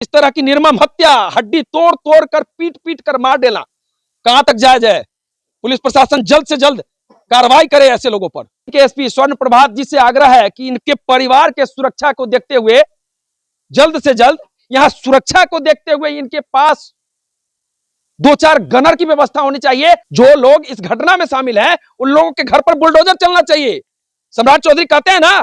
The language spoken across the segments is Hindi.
इस तरह की निर्मम हत्या, हड्डी तोड़ तोड़ कर पीट पीट कर मार देना कहां तक जायज है? पुलिस प्रशासन जल्द से जल्द कार्रवाई करे ऐसे लोगों पर। एसपी स्वर्ण प्रभात जी से आग्रह है कि इनके परिवार के सुरक्षा को देखते हुए जल्द से जल्द यहां सुरक्षा को देखते हुए इनके पास 2-4 गनर की व्यवस्था होनी चाहिए। जो लोग इस घटना में शामिल हैं उन लोगों के घर पर बुलडोजर चलना चाहिए। सम्राट चौधरी कहते हैं ना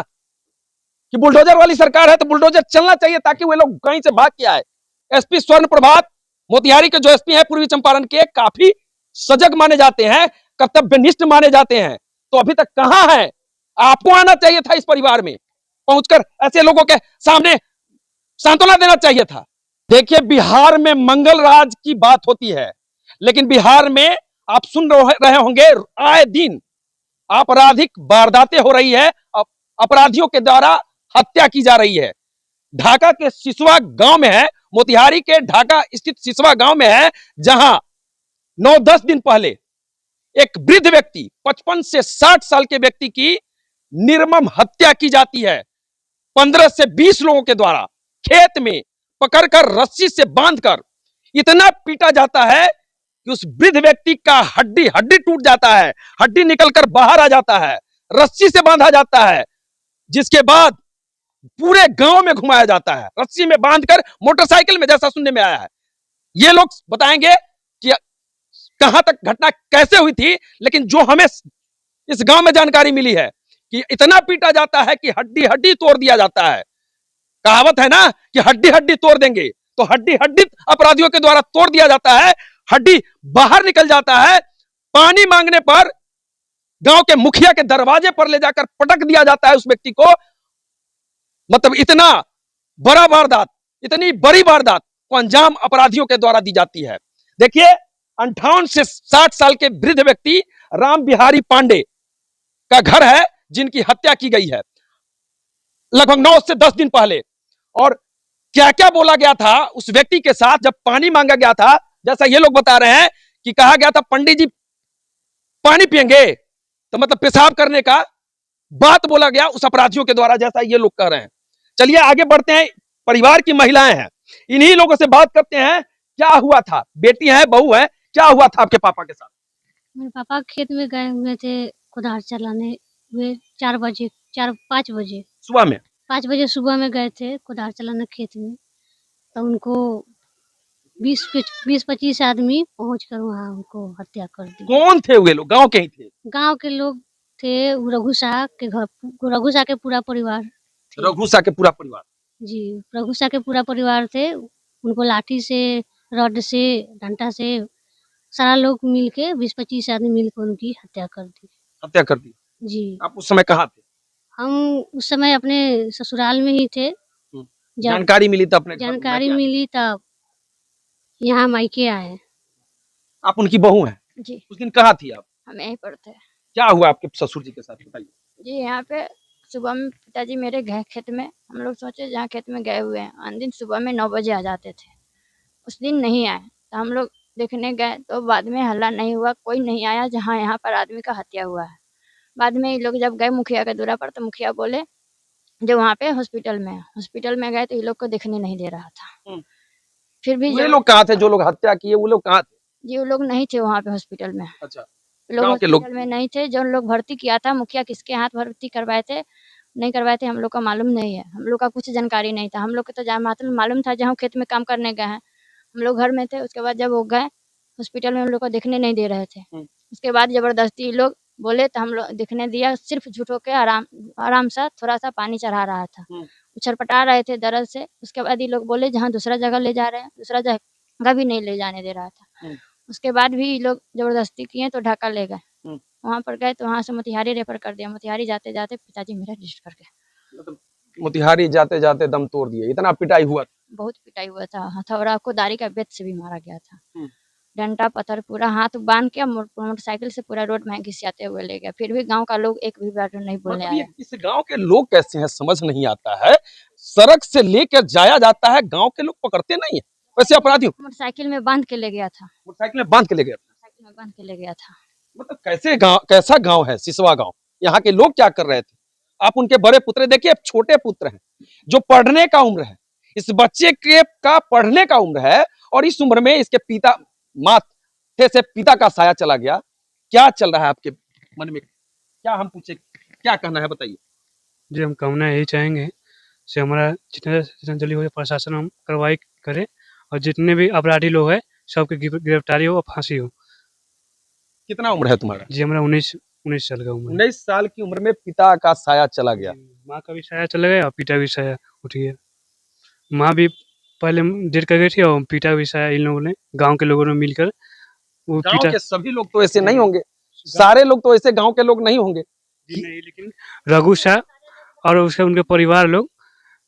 कि बुलडोजर वाली सरकार है तो बुलडोजर चलना चाहिए ताकि वे लोग कहीं से भाग के आए। एसपी स्वर्ण प्रभात मोतिहारी के जो एसपी हैं पूर्वी चंपारण के, काफी सजग माने जाते हैं, कर्तव्यनिष्ठ माने जाते हैं, तो अभी तक कहां है? आपको आना चाहिए था, इस परिवार में पहुंचकर ऐसे लोगों के सामने सांत्वना देना चाहिए था। देखिए, बिहार में मंगल राज की बात होती है, लेकिन बिहार में आप सुन रहे होंगे आए दिन आपराधिक वारदातें हो रही है, अपराधियों के द्वारा हत्या की जा रही है। ढाका के सिसवा गांव में है, मोतिहारी के ढाका स्थित सिसवा गांव में है, जहां 9-10 दिन पहले एक वृद्ध व्यक्ति 55 से 60 साल के व्यक्ति की निर्मम हत्या की जाती है। 15 से 20 लोगों के द्वारा खेत में पकड़कर रस्सी से बांधकर इतना पीटा जाता है कि उस वृद्ध व्यक्ति का हड्डी हड्डी टूट जाता है, हड्डी निकलकर बाहर आ जाता है, रस्सी से बांधा जाता है, जिसके बाद पूरे गांव में घुमाया जाता है, रस्सी में बांधकर मोटरसाइकिल में, जैसा सुनने में आया है। ये लोग बताएंगे कि कहां तक घटना कैसे हुई थी, लेकिन जो हमें इस गांव में जानकारी मिली है कि इतना पीटा जाता है कि हड्डी हड्डी तोड़ दिया जाता है। कहावत है ना कि हड्डी हड्डी तोड़ देंगे, तो हड्डी हड्डी अपराधियों के द्वारा तोड़ दिया जाता है, हड्डी बाहर निकल जाता है। पानी मांगने पर गांव के मुखिया के दरवाजे पर ले जाकर पटक दिया जाता है उस व्यक्ति को। मतलब इतना बड़ा वारदात, इतनी बड़ी वारदात को अंजाम अपराधियों के द्वारा दी जाती है। देखिए, 58 से 60 साल के वृद्ध व्यक्ति राम बिहारी पांडे का घर है, जिनकी हत्या की गई है लगभग 9 से 10 दिन पहले। और क्या क्या बोला गया था उस व्यक्ति के साथ जब पानी मांगा गया था, जैसा ये लोग बता रहे हैं कि कहा गया था पंडित जी पानी पिएंगे, तो मतलब पेशाब करने का बात बोला गया उस अपराधियों के द्वारा, जैसा ये लोग कह रहे हैं। चलिए आगे बढ़ते हैं। परिवार की महिलाएं हैं, इन्हीं लोगों से बात करते हैं। क्या हुआ था? बेटी है, बहू है, क्या हुआ था आपके पापा के साथ? मेरे पापा खेत में गए हुए थे कुदार चलाने हुए 5 बजे सुबह में 5 बजे सुबह में गए थे कुदार चलाने खेत में। तो उनको 20-25 आदमी पहुंचकर वहाँ उनको हत्या कर दी। कौन थे वे लोग? गांव के ही थे? गांव के लोग थे, रघु शाह के घर, रघु शाह के पूरा परिवार थे। रघु शाह के पूरा परिवार? जी, रघु शाह के पूरा परिवार थे। उनको लाठी से, रड से, डंडा से सारा लोग मिलके 20-25 आदमी मिलकर उनकी हत्या कर दी। हत्या कर दी? जी। आप उस समय कहाँ थे? हम उस समय अपने ससुराल में ही थे। जानकारी मिली तब अपने जानकारी मिली तब यहाँ मायके आए। आप उनकी बहू हैं? जी। उस दिन कहाँ थी आप? हम यहीं पर थे। क्या हुआ आपके ससुर जी के साथ, बताइए। जी, यहाँ पे सुबह में पिताजी मेरे गए खेत में। हम लोग सोचे जहाँ खेत में गए हुए हैं, अन दिन सुबह में 9 बजे आ जाते थे। उस दिन नहीं आए तो हम लोग देखने गए, तो बाद में हल्ला नहीं हुआ, कोई नहीं आया जहाँ यहाँ पर आदमी का हत्या हुआ है। बाद में ये लोग जब गए मुखिया के दूरा पर, तो मुखिया बोले जो वहाँ पे हॉस्पिटल में गए तो ये लोग को देखने नहीं दे रहा था। फिर भी ये लोग कहाँ थे? जो लोग हत्या किए वो लोग कहाँ थे? जी, वो लोग नहीं थे वहाँ पे हॉस्पिटल में। अच्छा, लोग हॉस्पिटल में नहीं थे। जो लोग भर्ती किया था, मुखिया किसके हाथ भर्ती करवाए थे नहीं करवाए थे हम लोग का मालूम नहीं है। हम लोग का कुछ जानकारी नहीं था। हम लोग को तो जहाँ मालूम था जहाँ खेत में काम करने गए हैं, हम लोग घर में थे। उसके बाद जब वो गए हॉस्पिटल में, हम लोग को देखने नहीं दे रहे थे। उसके बाद जबरदस्ती लोग बोले तो हम लोग देखने दिया। सिर्फ झूठों के आराम सा थोड़ा सा पानी चढ़ा रहा था, छटपटा रहे थे दर्द से। उसके बाद ये लोग बोले जहाँ दूसरा जगह ले जा रहे हैं, दूसरा जगह भी नहीं ले जाने दे रहा था। उसके बाद भी लोग जबरदस्ती किए तो ढाका ले गए। वहाँ पर गए तो वहाँ से मोतिहारी रेफर कर दिया। मोतिहारी जाते जाते पिताजी मेरा डिस्ट कर गए। मतलब मोतिहारी जाते जाते दम तोड़ दिए? इतना पिटाई हुआ? बहुत पिटाई हुआ था। हथौड़ा को दारी का बेत से भी मारा गया था। डंडा पत्थर पूरा हाथ बांध के मोटरसाइकिल से पूरा रोड में घिसियाते हुए ले गया। फिर भी गांव का लोग एक भी बार नहीं बोलने आया। इस गांव के लोग कैसे हैं समझ नहीं आता है। सड़क से लेकर जाया जाता है, गांव के लोग पकड़ते नहीं है वैसे अपराधियों। मोटरसाइकिल में बांध के ले गया था। मोटरसाइकिल में बांध के ले गया? मोटरसाइकिल में बांध के ले गया था। मतलब कैसे गांव, कैसा गांव है सिसवा गांव? यहाँ के लोग क्या कर रहे थे? आप उनके बड़े पुत्र देखिए, छोटे पुत्र हैं जो पढ़ने का उम्र है, इस बच्चे के का पढ़ने का उम्र है और इस उम्र में इसके पिता माथे से पिता का साया चला गया। क्या चल रहा है आपके मन में, क्या हम पूछे, क्या कहना है बताइए। जी, हम कहना यही चाहेंगे से हमारा जितना जल्दी हो जाए प्रशासन हम कार्रवाई करे और जितने भी अपराधी लोग हैं सबकी गिरफ्तारी हो और फांसी हो। कितना उम्र है तुम्हारा? जी, हमारा 19 साल का उम्र है। 19 साल की उम्र में पिता का साया चला गया। माँ का भी साया चला गया और पिता भी साया उठ गया। माँ भी पहले डेट कर गई थी और पिता भी साया इन लोगों ने गांव के लोगों ने मिलकर वो गांव पिता के सभी लोग तो ऐसे नहीं होंगे, सारे लोग तो ऐसे गांव के लोग नहीं होंगे। जी नहीं, लेकिन रघु शाह और उसके उनके परिवार लोग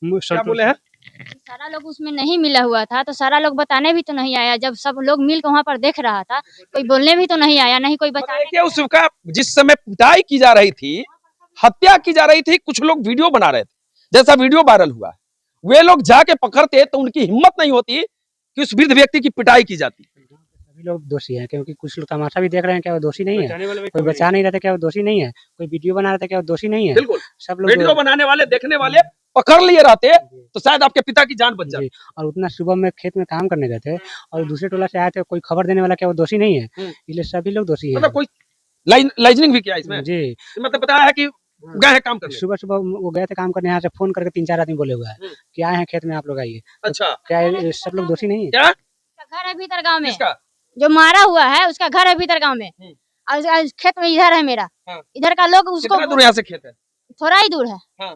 क्या बोले हैं? सारा लोग उसमें नहीं मिला हुआ था तो सारा लोग बताने भी तो नहीं आया। जब सब लोग मिल के वहाँ पर देख रहा था कोई बोलने भी तो नहीं आया, नहीं कोई बताने। देखिए उसका जिस समय पिटाई की जा रही थी, हत्या की जा रही थी, कुछ लोग वीडियो बना रहे थे, जैसा वीडियो वायरल हुआ है, वे लोग जाके पकड़ते तो उनकी हिम्मत नहीं होती कि उस वृद्ध व्यक्ति की पिटाई की जाती। सभी लोग दोषी हैं क्योंकि कुछ लोग तमाशा भी देख रहे हैं, क्या वो दोषी नहीं है? कोई बचा नहीं रहता, क्या वो दोषी नहीं है? कोई वीडियो बना रहा था, क्या वो दोषी नहीं है? बिल्कुल, सब लोग वीडियो बनाने वाले, देखने वाले पकड़ लिए रहते तो शायद आपके पिता की जान बच जाती। और उतना सुबह में खेत में काम करने गए थे और दूसरे टोला से आए थे, कोई खबर देने वाला, क्या वो दोषी नहीं है? इसलिए सभी लोग दोषी हैं। मतलब कोई लाइजनिंग भी किया इसमें? जी, मतलब बताया है कि गए हैं काम करने। सुबह सुबह वो गए थे काम करने, यहाँ से फोन करके 3-4 आदमी बोले हुआ है कि आए हैं खेत में, आप लोग आइए। अच्छा, क्या ये सब लोग दोषी नहीं है? क्या घर है भीतर गाँव में, इसका जो मारा हुआ है उसका घर है भीतर गाँव में और खेत में इधर है मेरा। इधर का लोग उसको कितना दूर यहाँ से खेत है? थोड़ा ही दूर है। हाँ।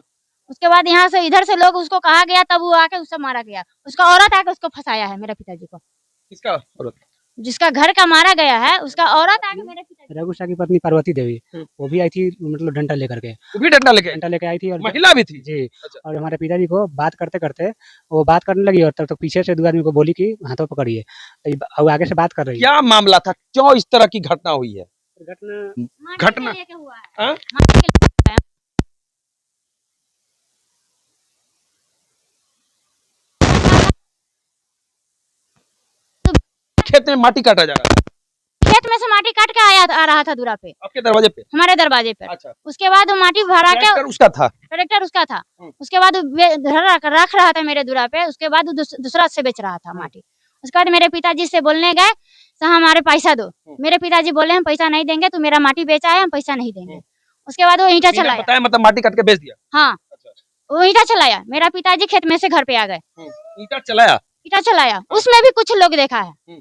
उसके बाद यहाँ से इधर से लोग उसको कहा गया, तब वो आके उससे मारा गया। उसका औरत आके उसको फंसाया है मेरे पिताजी को। किसका औरत? जिसका घर का मारा गया है उसका औरत आके मेरे पिताजी। रघु शाह की पत्नी पार्वती देवी, वो भी आई थी, मतलब डंडा लेकर के। वो भी डंडा लेके आई थी और महिला भी थी। जी। अच्छा। और हमारे पिताजी को बात करते करते वो बात करने लगी और तब तक पीछे से 2 आदमी को बोली कि हाथों पकड़िए, तो वो आगे से बात कर रही है। क्या मामला था, क्यों इस तरह की घटना हुई है? घटना माटी के लेके हुआ है। हाँ? माटी के लेके हुआ है। खेत में माटी काटा जा रहा था खेत में से माटी काट के आ रहा था दूरा पे, आपके दरवाजे पे? हमारे दरवाजे पे। अच्छा, उसके बाद वो माटी भरा के ट्रैक्टर उसका था? ट्रैक्टर उसका था। उसके बाद रख रहा था मेरे दूरा पे। उसके बाद दूसरा से बेच रहा था माटी। उसके बाद मेरे पिताजी से बोलने गए, तो हमारे पैसा दो। मेरे पिताजी बोले हम पैसा नहीं देंगे, तू मेरा माटी बेचा है, हम पैसा नहीं देंगे। उसके बाद वो ईंटा चलाया। बताया मतलब माटी काट के बेच दिया? हाँ, वो ईंटा चलाया। मेरा पिताजी खेत में से घर पे आ गए। ईंटा चलाया? ईंटा चलाया, उसमें भी कुछ लोग देखा है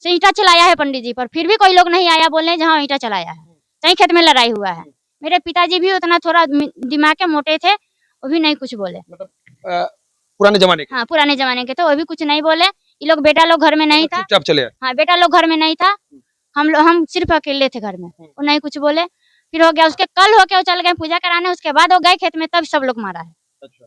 से ईंटा चलाया है पंडित जी पर, फिर भी कोई लोग नहीं आया बोलने जहाँ ईंटा चलाया है। कहीं खेत में लड़ाई हुआ है। मेरे पिताजी भी उतना थोड़ा दिमाग के मोटे थे, वो भी नहीं कुछ बोले। मतलब पुराने जमाने के? हाँ, पुराने जमाने के, तो वो भी कुछ नहीं बोले। ये लोग बेटा लोग घर में नहीं था। चुपचाप चले आए? हाँ, बेटा लोग घर में नहीं था। हम सिर्फ अकेले थे घर में। वो नहीं कुछ बोले। फिर हो गया, उसके कल होके वो चल गए पूजा कराने। उसके बाद वो गए खेत में, तब सब लोग मारा है। अच्छा,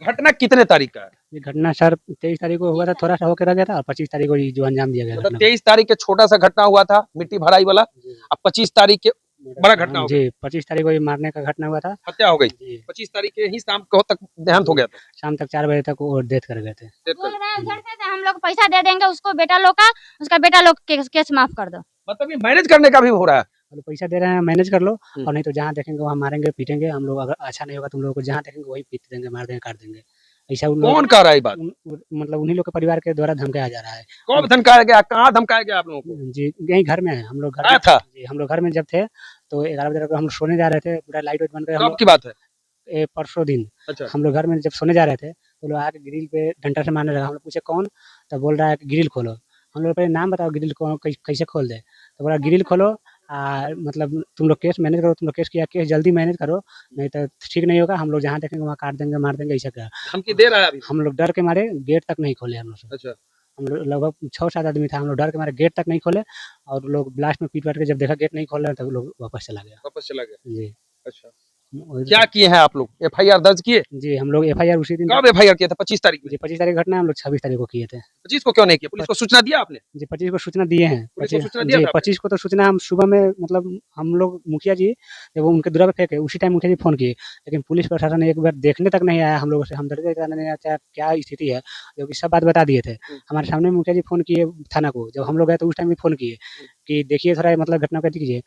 घटना कितने तारीख का है? ये घटना सर 23 तारीख को हुआ था, थोड़ा सा होकर रह गया था, और 25 तारीख को जो अंजाम दिया गया। मतलब 23 तारीख के छोटा सा घटना हुआ था मिट्टी भराई वाला, अब 25 तारीख के बड़ा घटना हो गया। जी, 25 तारीख को ये मारने का घटना हुआ था, हत्या हो गई। 25 तारीख के ही शाम को तक देहांत हो गया था। शाम तक 4 बजे तक वो डेथ कर गए थे। बोल रहे हैं उधर से हम लोग पैसा दे देंगे उसको, बेटा लोग का, उसका बेटा लोग केस माफ कर दो। मतलब ये मैनेज करने का भी हो रहा है? पैसा दे रहे हैं, मैनेज कर लो, और नहीं तो जहाँ देखेंगे वहाँ मारेंगे पीटेंगे हम लोग। अगर अच्छा नहीं होगा तुम लोगों को, जहाँ देखेंगे वही पीट देंगे, मार देंगे, काट देंगे। ऐसा कौन कह रहा है बात? मतलब उन्हीं लोग के परिवार के द्वारा धमकाया जा रहा है। कौन धमकाया गया, कहाँ धमकाया गया आप लोगों को? जी, यही घर में है हम लोग। घर आया था? जी, हम लोग घर में जब थे तो 11 बजे तक हम लोग सोने जा रहे थे, पूरा लाइट वाइट बंद कर। कब की बात है? परसों दिन। अच्छा। हम लोग घर में जब सोने जा रहे थे तो लोग आके ग्रिल पे डंडा से मारने लगा। हम लोग पूछे कौन, तो बोल रहा है कि ग्रिल खोलो। हम लोग पहले नाम बताओ, ग्रिल कैसे खोल दे, तो बोला ग्रिल खोलो, मतलब तुम लोग केस मैनेज करो, तुम लोग केस जल्दी मैनेज करो, नहीं तो ठीक नहीं होगा, हम लोग जहाँ देखेंगे वहाँ काट देंगे, मार देंगे, ऐसा क्या। धमकी दे रहा है अभी? हम लोग डर के मारे गेट तक नहीं खोले हम लोग। अच्छा। हम लोग लगभग 6-7 आदमी था, हम लोग डर के मारे गेट तक नहीं खोले, और लोग लास्ट में पीट के जब देखा गेट नहीं खोल रहे तब लोग वापस चला गया। जी। अच्छा, क्या किए हैं आप लोग? FIR दर्ज किए? जी, हम लोग FIR उसी दिन। कब FIR किया था? 25 तारीख में? जी, 25 तारीख घटना, हम लोग 26 तारीख को किए थे। 25 को क्यों नहीं किया? पुलिस को सूचना दिया आपने? जी, 25 को सूचना दिए हैं। पुलिस को सूचना दिया जी, था 25 को तो सूचना हम सुबह में, मतलब हम लोग मुखिया जी जब वो उनके दूरा पे फेंके, उसी टाइम मुखिया जी फोन किए, लेकिन पुलिस प्रशासन एक बार देखने तक नहीं आया हम लोगों से, हमदर्दी कराने नहीं आया, क्या स्थिति है, जो कि सब बात बता दिए थे। हमारे सामने मुखिया जी फोन किए थाना को, जब हम लोग गए तो उस टाइम भी फोन किए कि देखिए थोड़ा मतलब घटना को कीजिए,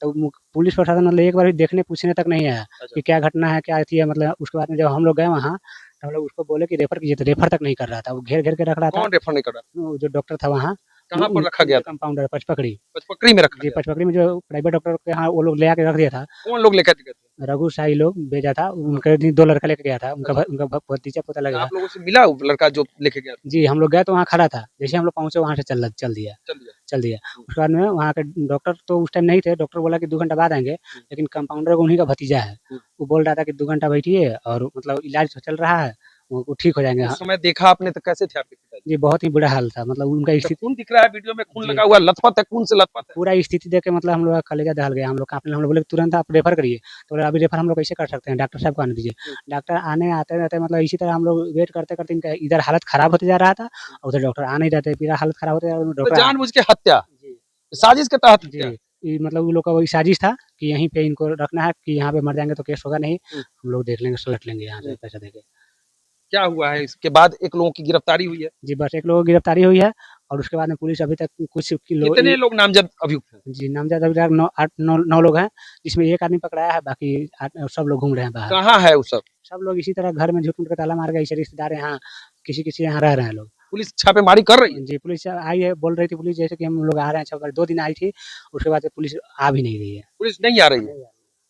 तो पुलिस प्रशासन मतलब एक बार भी देखने पूछने तक नहीं आया कि क्या घटना है, क्या थी है। मतलब उसके बाद में जब हम लोग गए वहाँ, तो हम लोग उसको बोले कि रेफर कीजिए, तो रेफर तक नहीं कर रहा था, वो घेर घेर के रख रहा था। कौन रेफर नहीं कर रहा? वो जो डॉक्टर था वहाँ, कहाँ पर रखा गया था? कंपाउंडर पचपकड़ी पचपकड़ी में रखा जी, गया? पचपकड़ी में जो प्राइवेट डॉक्टर के यहाँ वो लोग ले आके रख दिया था। कौन लोग लेकर गए थे? रघु शाही लोग भेजा था, उनके 2 लड़का लेके गया था, उनका भतीजा पोता लगा। आप लोगों से मिला वो लड़का जो लेके गया था? जी, हम लोग गए तो वहाँ खड़ा था, जैसे हम लोग पहुँचे वहाँ से चल दिया। चल दिया। उसके बाद में वहाँ के डॉक्टर तो उस टाइम नहीं थे, डॉक्टर बोला कि 2 घंटा बाद आएँगे, लेकिन कंपाउंडर उन्हीं का भतीजा है। वो बोल रहा था कि 2 घंटा बैठिए और मतलब इलाज चल रहा है, वो ठीक हो जाएँगे। उस समय देखा आपने तो कैसे थे आपके पिताजी? जी, बहुत ही बुरा हाल था, मतलब उनका तो स्थिति खून दिख रहा है वीडियो में, खून जी। लगा हुआ, लथपथ है, खून से लथपथ है। पूरा स्थिति देख के मतलब हम लोग का कलेजा दहल गया, हम लोग काँपने लगे। हम लोग बोले तुरंत आप रेफर करिए, तो बोले अभी रेफर हम लोग कैसे कर सकते हैं, डॉक्टर साहब को आने दीजिए। डॉक्टर आते-रहते मतलब इसी तरह हम लोग वेट करते-करते इनका इधर हालत खराब होते जा रहा था और उधर डॉक्टर आ नहीं रहे थे, फिर हालत खराब होते जा रहा तो डॉक्टर जानबूझ के हत्या, जी, साजिश के तहत जी। हत्या। ये मतलब उन लोग का वही साजिश था कि यहीं पे इनको रखना है कि यहाँ पे मर जाएँगे तो केस होगा नहीं, हम लोग देख लेंगे, सोच लेंगे यहाँ से पैसा देके। क्या हुआ है इसके बाद? एक लोगों की गिरफ्तारी हुई है। जी, बस 1 लोगों की गिरफ्तारी हुई है और उसके बाद में पुलिस अभी तक कुछ कितने लोग नामजद अभियुक्त हैं? जी, नामज़द अभी तक 9 लोग हैं, जिसमें 1 आदमी पकड़ाया है, बाकी 8 सब लोग घूम रहे हैं बाहर। कहाँ है वो सब? सब लोग इसी तरह घर में झूठ-मूठ के ताला मार के ऐसे रिश्तेदार यहाँ किसी-किसी यहाँ रह रहे हैं लोग। पुलिस छापेमारी कर रही है? जी, पुलिस आई है, बोल रही थी पुलिस जैसे कि हम लोग आ रहे हैं छापेमारी, 2 दिन आई थी, उसके बाद से पुलिस आ भी नहीं रही है। पुलिस नहीं आ रही है?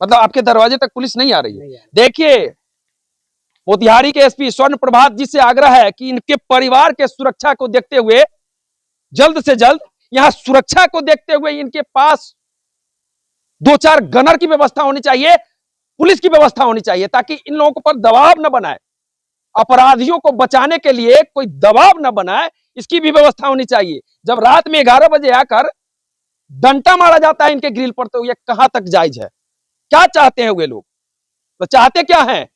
मतलब आपके दरवाजे तक पुलिस नहीं आ रही है? नहीं आ रही। देखिए, मोतिहारी के एसपी स्वर्ण प्रभात जी से आग्रह है कि इनके परिवार के सुरक्षा को देखते हुए जल्द से जल्द यहाँ सुरक्षा को देखते हुए इनके पास 2-4 गनर की व्यवस्था होनी चाहिए, पुलिस की व्यवस्था होनी चाहिए, ताकि इन लोगों पर दबाव न बनाए, अपराधियों को बचाने के लिए कोई दबाव न बनाए, इसकी भी व्यवस्था होनी चाहिए। जब रात में 11 बजे आकर डंटा मारा जाता है इनके ग्रिल पर, तो ये कहां तक जायज है? क्या चाहते हैं वे लोग? तो चाहते क्या हैं?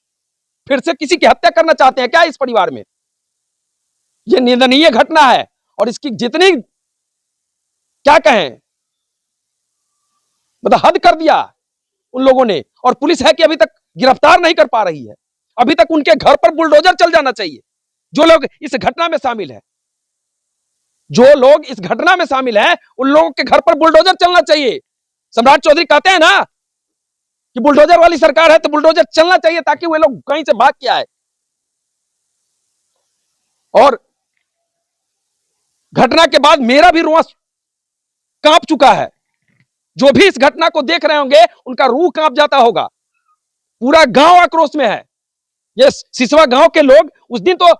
फिर से किसी की हत्या करना चाहते हैं क्या इस परिवार में? यह निंदनीय घटना है और इसकी जितनी क्या कहें, मतलब हद कर दिया उन लोगों ने, और पुलिस है कि अभी तक गिरफ्तार नहीं कर पा रही है। अभी तक उनके घर पर बुलडोजर चल जाना चाहिए। जो लोग इस घटना में शामिल हैं, जो लोग इस घटना में शामिल हैं, उन लोगों के घर पर बुलडोजर चलना चाहिए। सम्राट चौधरी कहते हैं ना कि बुलडोजर वाली सरकार है, तो बुलडोजर चलना चाहिए ताकि वे लोग कहीं से भाग के आए। और घटना के बाद मेरा भी रुआ कांप चुका है। जो भी इस घटना को देख रहे होंगे उनका रूह कांप जाता होगा। पूरा गांव आक्रोश में है। ये सिसवा गांव के लोग उस दिन तो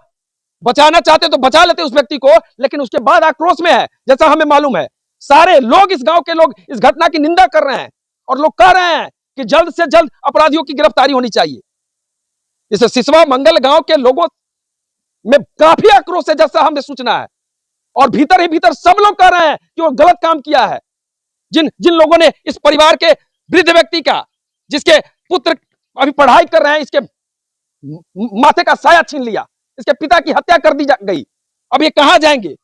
बचाना चाहते तो बचा लेते उस व्यक्ति को, लेकिन उसके बाद आक्रोश में है, जैसा हमें मालूम है। सारे लोग, इस गांव के लोग इस घटना की निंदा कर रहे हैं और लोग कह रहे हैं कि जल्द से जल्द अपराधियों की गिरफ्तारी होनी चाहिए। इस सिसवा मंगल गांव के लोगों में काफी आक्रोश है, जैसा हमें सूचना है, और भीतर ही भीतर सब लोग कह रहे हैं कि वो गलत काम किया है। जिन लोगों ने इस परिवार के वृद्ध व्यक्ति का, जिसके पुत्र अभी पढ़ाई कर रहे हैं, इसके माथे का साया छीन लिया, इसके पिता की हत्या कर दी गई, अब ये कहां जाएंगे?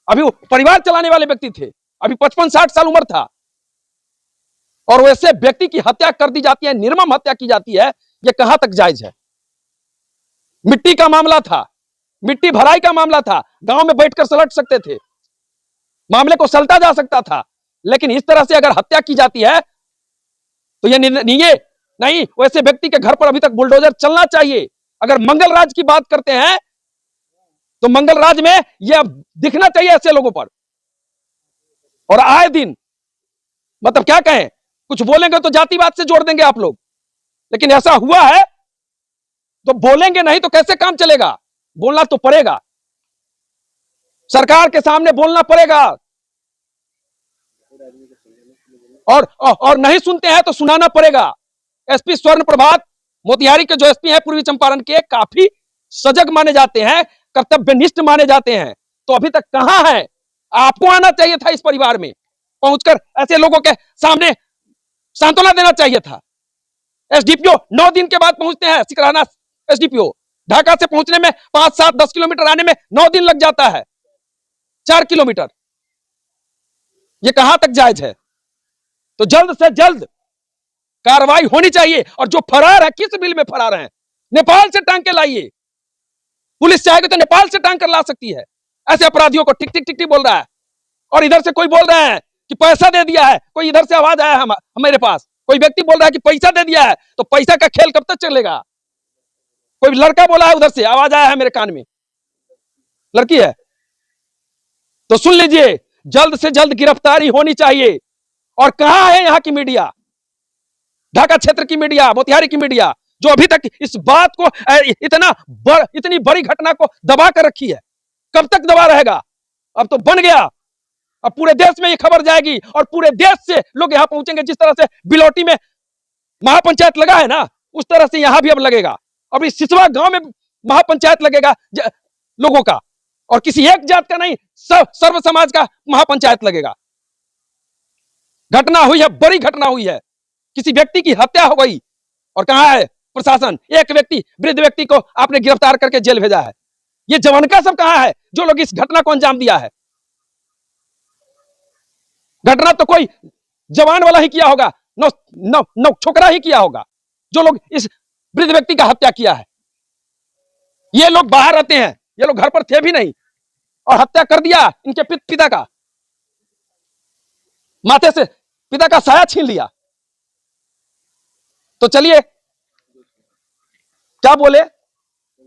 अभी वो परिवार चलाने वाले व्यक्ति थे, अभी 55-60 साल उम्र था, और वैसे व्यक्ति की हत्या कर दी जाती है, निर्मम हत्या की जाती है। ये कहां तक जायज है? मिट्टी का मामला था, मिट्टी भराई का मामला था, गांव में बैठकर सलट सकते थे, मामले को सलटा जा सकता था, लेकिन इस तरह से अगर हत्या की जाती है तो ये नहीं। वैसे व्यक्ति के घर पर अभी तक बुलडोजर चलना चाहिए। अगर मंगलराज की बात करते हैं तो मंगलराज में यह दिखना चाहिए ऐसे लोगों पर। और आए दिन, मतलब क्या कहें, कुछ बोलेंगे तो जातिवाद से जोड़ देंगे आप लोग, लेकिन ऐसा हुआ है तो बोलेंगे नहीं तो कैसे काम चलेगा? बोलना तो पड़ेगा, सरकार के सामने बोलना पड़ेगा, और नहीं सुनते हैं तो सुनाना पड़ेगा। एसपी स्वर्ण प्रभात मोतिहारी के जो एसपी हैं पूर्वी चंपारण के, काफी सजग माने जाते हैं, कर्तव्यनिष्ठ माने जाते हैं, तो अभी तक कहां है? आपको आना चाहिए था इस परिवार में, पहुंचकर ऐसे लोगों के सामने सांत्वना देना चाहिए था। एसडीपीओ 9 दिन के बाद पहुंचते हैं, सिकराना एसडीपीओ ढाका से पहुंचने में 5, 7, 10 किलोमीटर आने में 9 दिन लग जाता है, 4 किलोमीटर। ये कहां तक जायज है? तो जल्द से जल्द कार्रवाई होनी चाहिए। और जो फरार है, किस बिल में फरार है? नेपाल से टांग के लाइए। पुलिस चाहेगी तो नेपाल से टांग कर ला सकती है ऐसे अपराधियों को। टिक टिक टिक टिक बोल रहा है, और इधर से कोई बोल रहा है कि पैसा दे दिया है, कोई इधर से आवाज आया हमारे पास, कोई व्यक्ति बोल रहा है कि पैसा दे दिया है, तो पैसा का खेल कब तक चलेगा? कोई लड़का बोला है, उधर से आवाज आया है मेरे कान में, लड़की है। तो सुन लीजिए, जल्द से जल्द गिरफ्तारी होनी चाहिए। और कहां है यहां की मीडिया, ढाका क्षेत्र की मीडिया, मोतिहारी की मीडिया, जो अभी तक इस बात को इतनी बड़ी घटना को दबा कर रखी है? कब तक दबा रहेगा? अब तो बन गया, अब पूरे देश में ये खबर जाएगी और पूरे देश से लोग यहां पहुंचेंगे। जिस तरह से बिलौटी में महापंचायत लगा है ना, उस तरह से यहां भी अब लगेगा। अब इस सिसवा गांव में महापंचायत लगेगा लोगों का, और किसी एक जात का नहीं, सर्व समाज का महापंचायत लगेगा। घटना हुई है, बड़ी घटना हुई है, किसी व्यक्ति की हत्या हो गई। और कहां है प्रशासन? एक व्यक्ति, वृद्ध व्यक्ति को आपने गिरफ्तार करके जेल भेजा है। ये जवान का सब कहां है जो लोग इस घटना को अंजाम दिया है? घटना तो कोई जवान वाला ही किया होगा, नौ छोकरा ही किया होगा, जो लोग इस वृद्ध व्यक्ति का हत्या किया है। ये लोग बाहर रहते हैं, ये लोग घर पर थे भी नहीं, और हत्या कर दिया इनके पिता का, माथे से पिता का साया छीन लिया। तो चलिए, क्या बोले,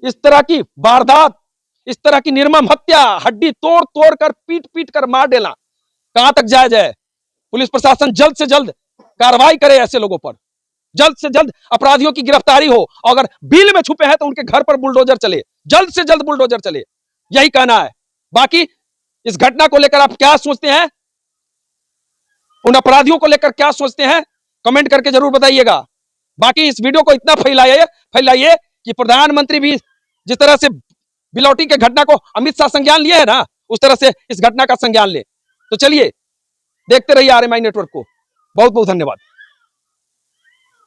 इस तरह की वारदात, इस तरह की निर्मम हत्या, हड्डी तोड़ तोड़ कर, पीट पीट कर मार देना, कहां तक जायज है? पुलिस प्रशासन जल्द से जल्द कार्रवाई करे ऐसे लोगों पर, जल्द से जल्द अपराधियों की गिरफ्तारी हो। अगर बिल में छुपे हैं तो उनके घर पर बुलडोजर चले, जल्द से जल्द बुलडोजर चले, यही कहना है। बाकी इस घटना को लेकर आप क्या सोचते हैं, उन अपराधियों को लेकर क्या सोचते हैं, कमेंट करके जरूर बताइएगा। बाकी इस वीडियो को इतना फैलाइए कि प्रधानमंत्री भी जिस तरह से बिलौटी के घटना को अमित शाह संज्ञान लिए है ना, उस तरह से इस घटना का संज्ञान ले। तो चलिए, देखते रहिए RMI नेटवर्क को। बहुत बहुत धन्यवाद।